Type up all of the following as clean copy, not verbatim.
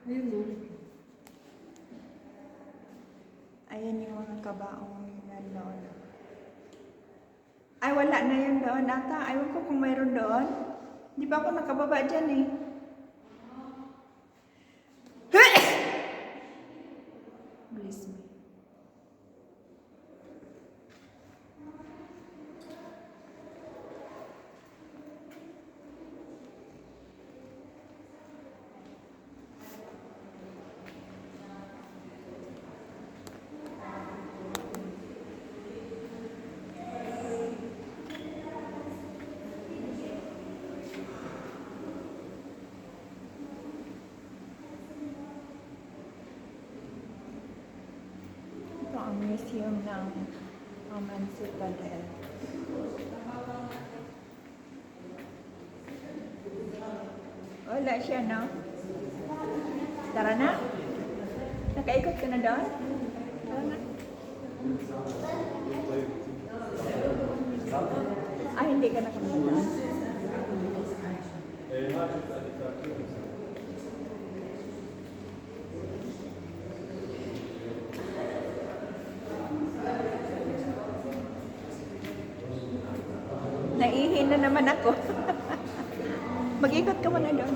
Ayun o. Ayan yung mga kabaong nila doon. Ay, wala na yun doon ata. Ayaw ko kung mayroon doon. Di ba ako nakababa dyan eh? Bless me. Ito ang museum ng Roman Citadel. Wala siya, no? Tara na. Nakaikot ka na doon? Tara na. Ah, hindi ka nakapunta doon. Naihin na naman ako. Mag-ikot ka muna doon.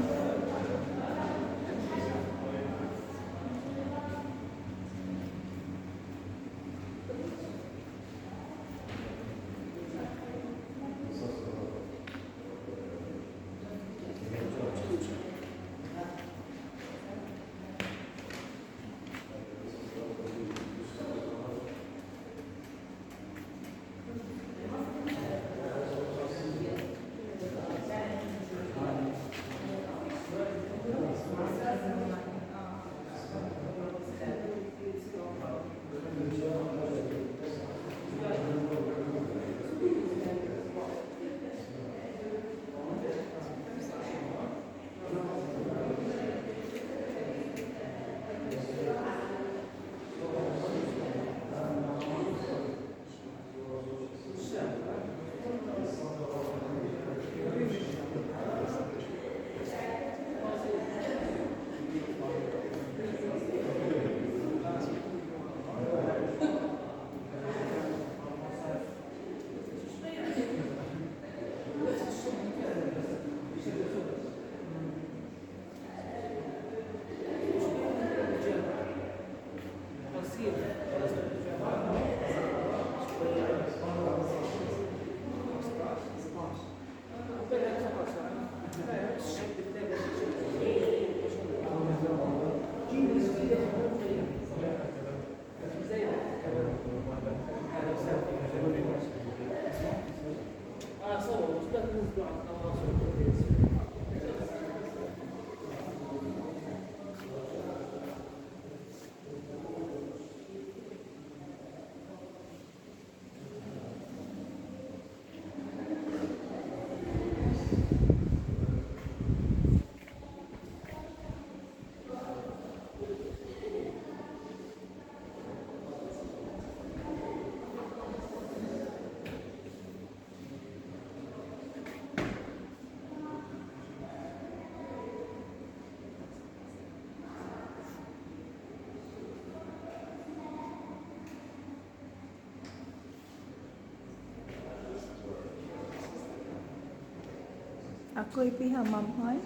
Ako'y pihamamhon.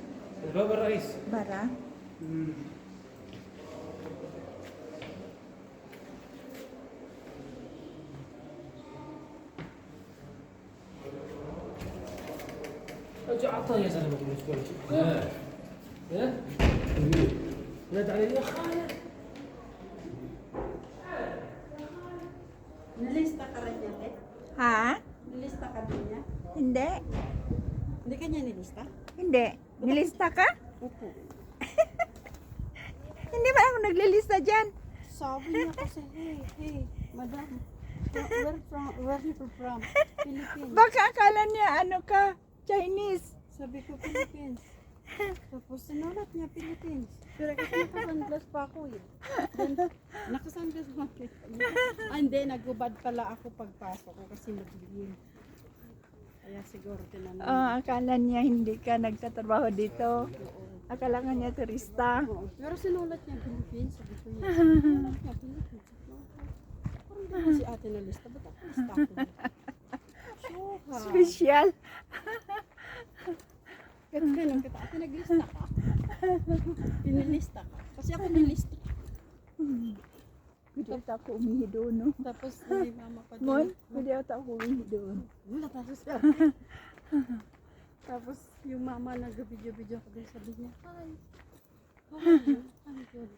Baba rice. Bara. اجي اعطاه يا زلمه بالنسبه لك. ها؟ نادى علي يا خالد. Nilista ka rin yan, eh? Ha? Nilista ka din niya? Hindi. Hindi ka niya nilista? Hindi. Nilista ka? Opo. Hindi ba ako naglilista dyan? Sabi niya kasi, hey, madam, where you from? Philippines. Baka akala niya ano ka, Chinese. Sabi ko, Philippines. Tapos sinulat niya, Philippines. Pero kasi nakasunglass pa ako eh. Then, nakasunglass pa ako. And then, nagubad pala ako pagpasok ko kasi madilim. Kaya siguro tinanong. Akala niya hindi ka nagtatrabaho dito. Oo. Akala nga niya turista. Oo. Pero sinulat niya Philippines. Sabi ko niya, sinulat niya Philippines. Parang di ba si ate na lista? Ba't ako lista ko? Sure. Special. Kahit ganun kita, ate naglista ka. Pinilista ka. Kasi ako nilista. Pwede ata ako umihi doon, no? Tapos may mama pa Mon, doon. pwede ata ako umihi doon. Wala tayo siya. Tapos yung mama nag-video-video ko din, sabi niya, hi. How are you? I'm good.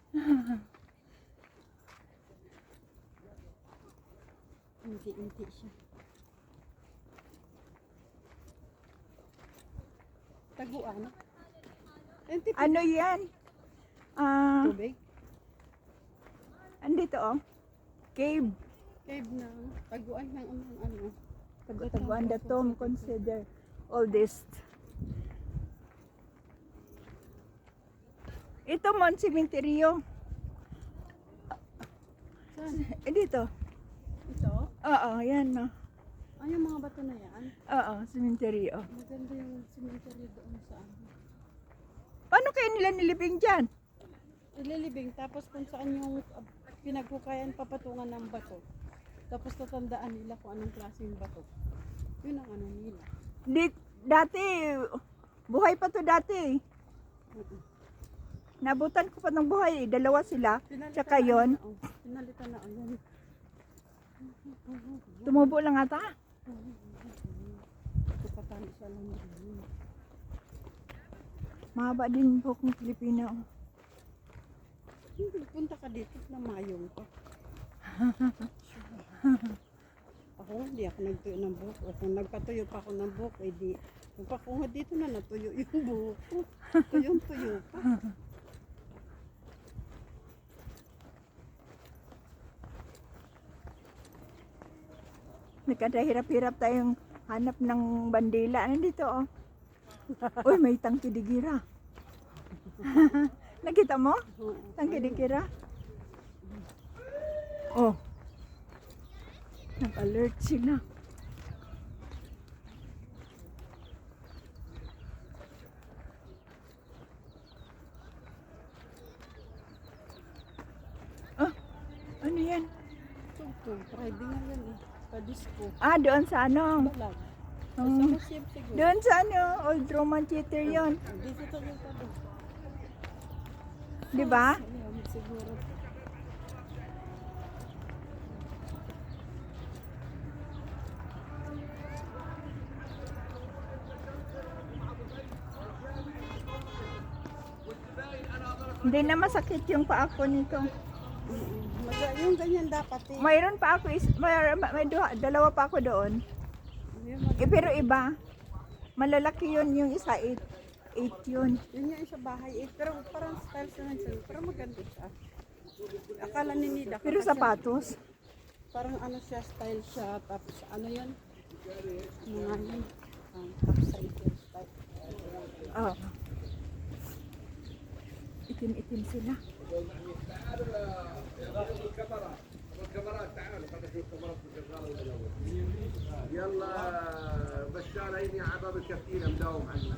Hindi siya. Taguan. Ano yan? Tubig? Andito, oh. Cave. Cave na. Taguan ng ano. Taguan the tomb consider oldest. Ito mon cementerio. Saan? Dito. Ito? Oo, yan no. Ay, yung mga bato na yan. Oo, cementerio. Maganda yung cemetery doon sa ano. Paano kayo nila nilibing dyan? Ililibing, tapos kung saan yung pinagkukayan papatungan ng bato. Tapos tatandaan nila kung anong klaseng bato. Yun ang ano nila. Dati, buhay pa to dati. Nabutan ko pa ng buhay, dalawa sila. Tsaka yun, Pinalitan na yun. tumubo lang ata. Kapatali siya lang yun. Mahaba din po kung Pilipino. Punta ka dito na mayong ka. Ako hindi ako nagtuyo ng buhok. O kung nagpatuyo pa ako ng buhok, eh di. Kung pakuha dito na natuyo yung buhok ko. Tuyong-tuyo pa. Nagkadahirap-hirap tayong hanap ng bandila. Nandito, oh. Uy, may tangkidigira. Nakita mo? Tangkidigira? Oh. Nag-alert sila. Oh, ano yan? Tugtog, Friday nga yan eh. Pa-disco. Doon sa ano? Balag. Hmm. Sa ship siguro. Doon sa ano? Old Roman Theater yun. Dito to yung tabi. Di ba? Ayan, siguro. Hindi na masakit yung paa ko nito. Yung ganyan dapat eh. Mayroon pa ako, dalawa pa ako doon. Yung Pero iba, malalaki yun yung isa, 8 yun. yun yung sa bahay eh. Pero parang style siya ng siya. Pero maganda siya. Akala ni Nida. Pero kasi sapatos. parang ano siya, style siya. Tapos ano yun? Mga yun. Tapos sa itim style. Oh. Itim-itim sila. يلا بشار عيني عبر الكفين مداوم عنا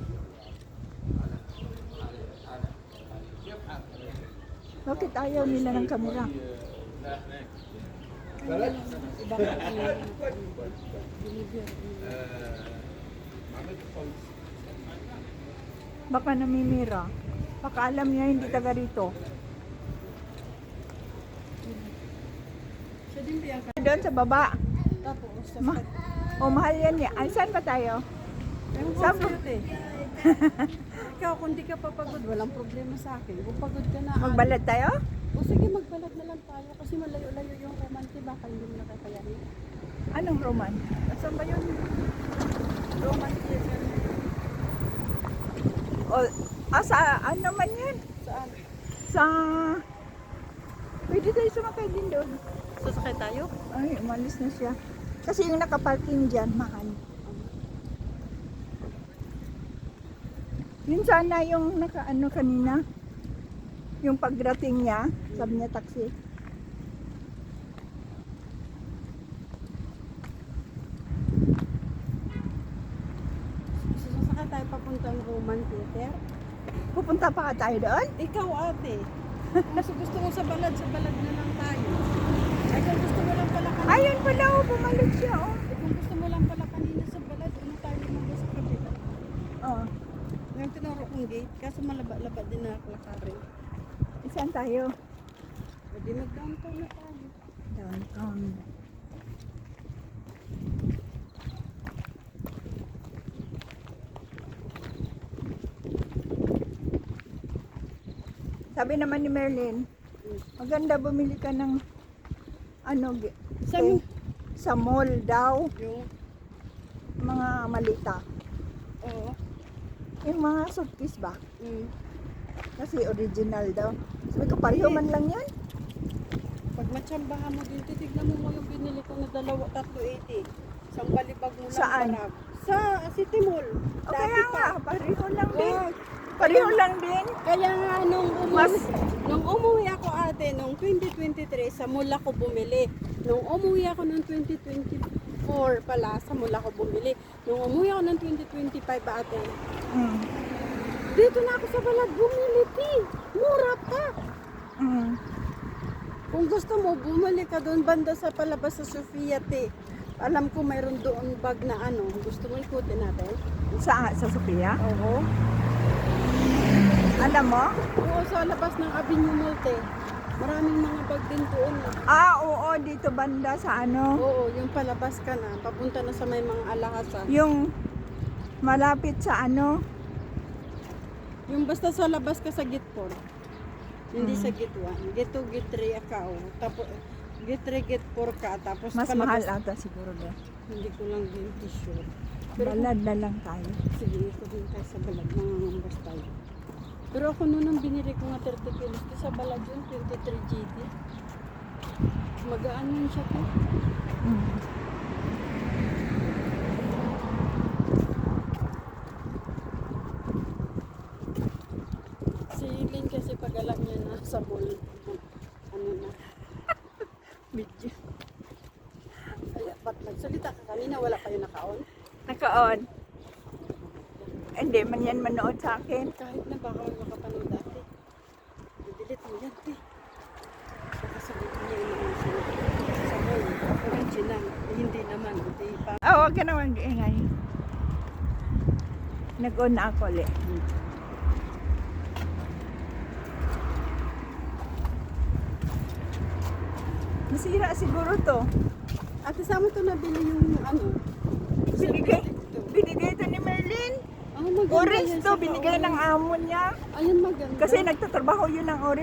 Bakit ayaw nila ng kamera? Iba ka ano yun. Deliver. Baka namimira. Baka alam niya hindi taga rito. Siya din Bianca. Doon sa baba. Tapos sa Mahal yan niya. Saan ba tayo? Ewan ko Saan sa'yo, te. Ikaw, kung di ka papagod, walang problema sa akin. Kung pagod ka na, Magbalad tayo? o sige, magbalad na lang tayo. Kasi malayo-layo yung romante, baka hindi mo nakakayanin. Anong Roman? Saan ba yun? Romante, Sa ano man yan? saan? Sa... Pwede tayo sumakay din doon. Sasakay tayo? Ay, umalis na siya. Kasi yung nakaparking dyan, mahal. Yun sana yung nakaano kanina. Yung pagdating niya, sabi niya taxi. Sasakay tayo papuntang Roman Theater. Pupunta pa tayo doon? Ikaw ate. Kung gusto mo sa balad na lang tayo. Ay kung gusto mo lang pala kanina. Ayun pala, oh, bumalik siya, oh. Kung gusto mo lang pala kanina sa balad, ano tayo naman sa kabila. Oh, Yung tinuro kong gate, kaso malaba-laba din na lakarin. saan tayo? Pwede mag-downtown na tayo. Downtown. Sabi naman ni Merlin, maganda bumili ka ng ano, Sa sa mall daw, yung, mga malita. oo. Yung mga suitcase ba? Mm. Kasi original daw. Sabi ko, pareho man lang yan. Pag matsambahan mo din, titignan mo yung binili ko na 380. Isang balibag mo lang. Saan? Barab. Sa City Mall. O kaya nga, pareho lang din. Oh, Pareho lang din. kaya nga nung Mas- nung umuwi ako ate, nung 2023, sa mall ako bumili. Nung umuwi ako ng 2024 pala, sa mall ako bumili. Nung umuwi ako ng 2025 ate, Mm. dito na ako sa balad bumili, ti. Mura pa. Mm. Kung gusto mo, bumalik ka doon banda sa palabas sa Sofia, te. Alam ko mayroon doon bag na ano. Gusto mo ikutin natin? Sa Sophia? Oo. Alam mo? Oo, sa labas ng Avenue Mall, te. Maraming mga bag din doon. Oo, dito banda sa ano. Oo, yung palabas ka na. Papunta na sa may mga alahasan. Yung malapit sa ano. Yung basta sa labas ka sa Gitpor. Hindi sa Git 1. Git 2, Git 3 ka. Tapos Git 3, Git 4 ka. Tapos Mas palabas. mahal ata siguro doon. Hindi ko lang din sure. Pero Balad na lang tayo. sige, ito din tayo sa balad. Mangangambas tayo. Pero ako noon ang binili ko nga 30 kilos. Di sa balad yun, 23 GT. Magaan yun siya po. Mm. Si Lynn kasi pag alam niya na sa mall, ano na, video. Kaya ba't nagsalita ka kanina, wala kayo naka-on? Naka-on. Hindi man yan manood sa akin. Kahit na baka makapanood dati. I-delete mo yan, te. Baka sabihin niya yung sa mall, original. Hindi naman, hindi pa. Huwag ka naman ingay. Nag-on na ako ulit. Masira siguro to. Ate, saan mo ito nabili yung ano? Binigay, Ito. binigay to ni Merlin. Ah, maganda Orange yan to, sa binigay ng orange. amo niya. Ayun, maganda. Kasi nagtatrabaho yun ng orange.